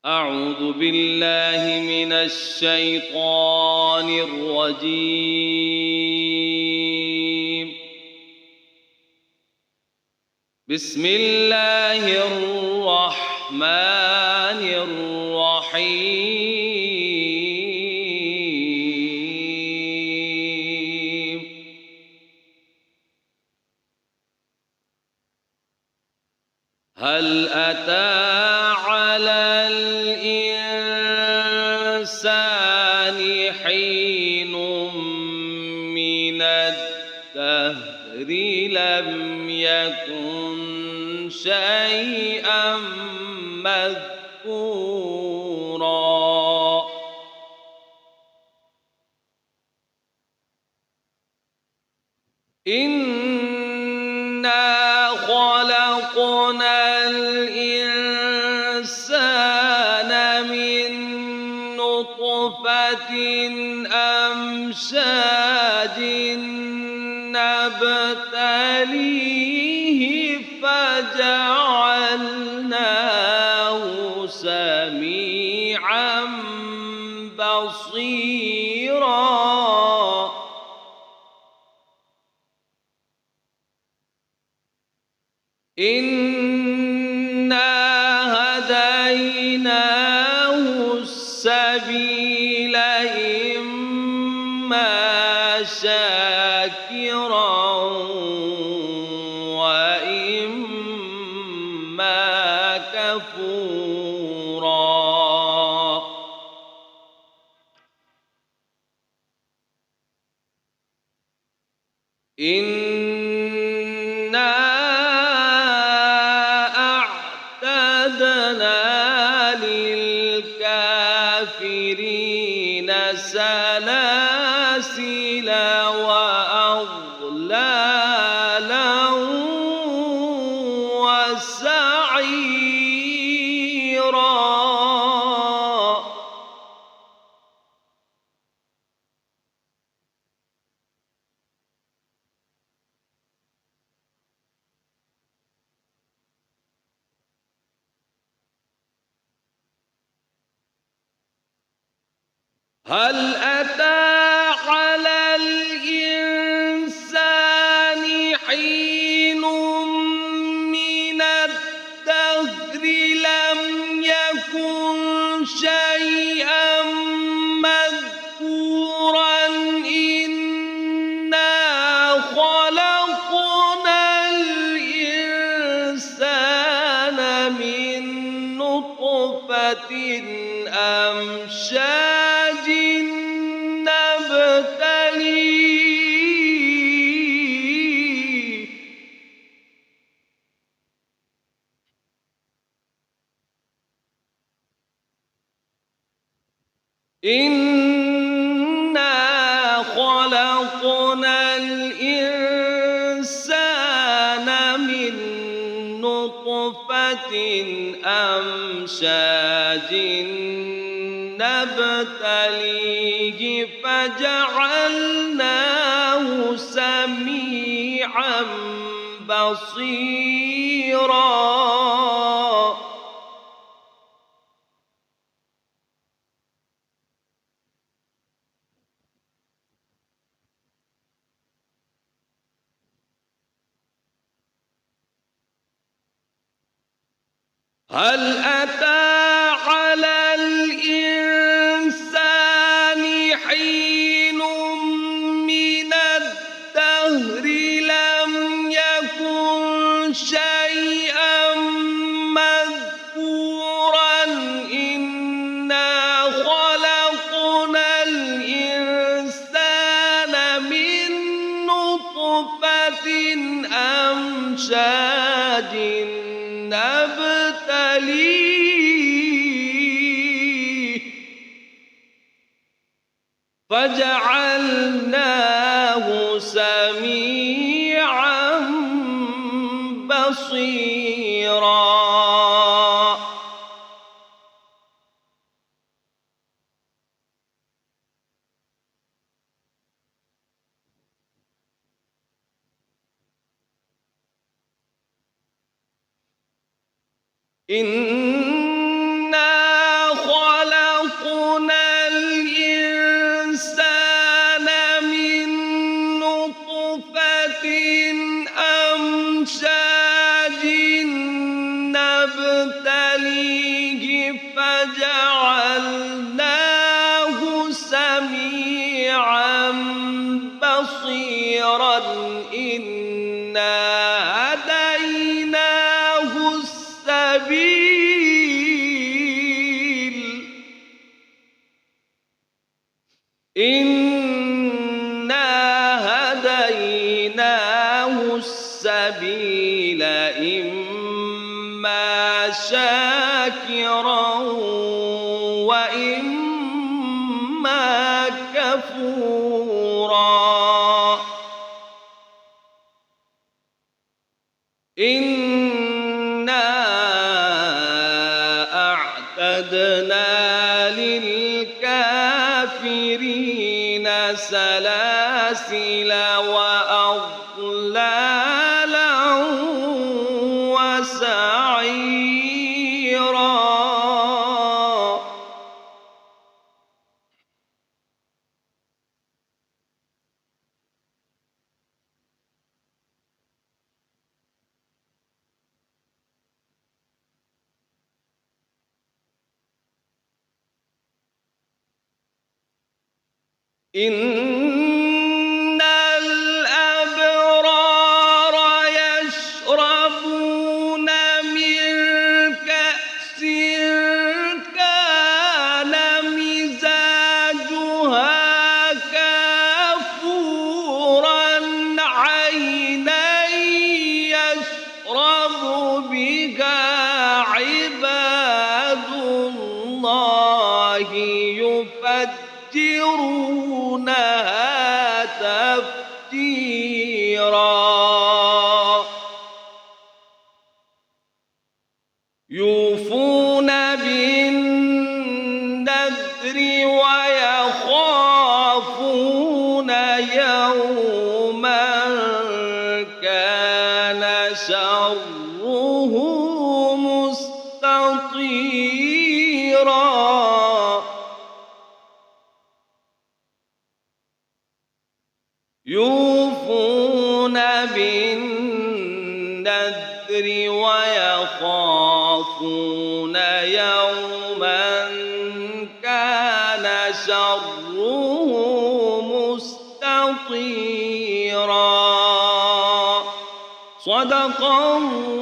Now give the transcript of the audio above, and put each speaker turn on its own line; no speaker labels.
أعوذ بالله من الشيطان الرجيم. بسم الله الرحمن الرحيم. هل أتى على الإنسان حين من الدهر لم يكن شيئا مذكورا إنا خلقنا الإنسان من نطفة أمشاج نبتليه فجعلناه سميعا بصيرا إنا هديناه السبيل إما شاكرا وإما كفورا إنا أعتدنا للكافرين سلاسل وأغلالا وسعيرا هل أتى على الإنسان حين من الدهر لم يكن شيئا مذكورا إنا خلقنا الإنسان من نطفة أمشاج نبتليه إنا خلقنا الإنسان من نطفة أمشاج نبتليه فجعلناه سميعا بصيرا هل أتى على الإنسان حين من الدهر لم يكن شيئا مذكورا إنا خلقنا الإنسان من نطفة أمشاج نبتليه فجعلناه سميعا بصيرا إنا نبتليه فجعلناه سميعا بصيرا إنا هديناه السبيل إما شاكرا وإما كفورا إنا أعتدنا للكافرين سلاسل وأغلالا وسعيرا إن الأبرار يشربون من كأس كان مزاجها كافورا عينا يشرب بها عباد الله يفجرونها تفجيرا يوفون بالنذر ويخافون يوما كان شره مستطيرا يوفون بالنذر ويخافون يوما كان شره مستطيرا صدق الله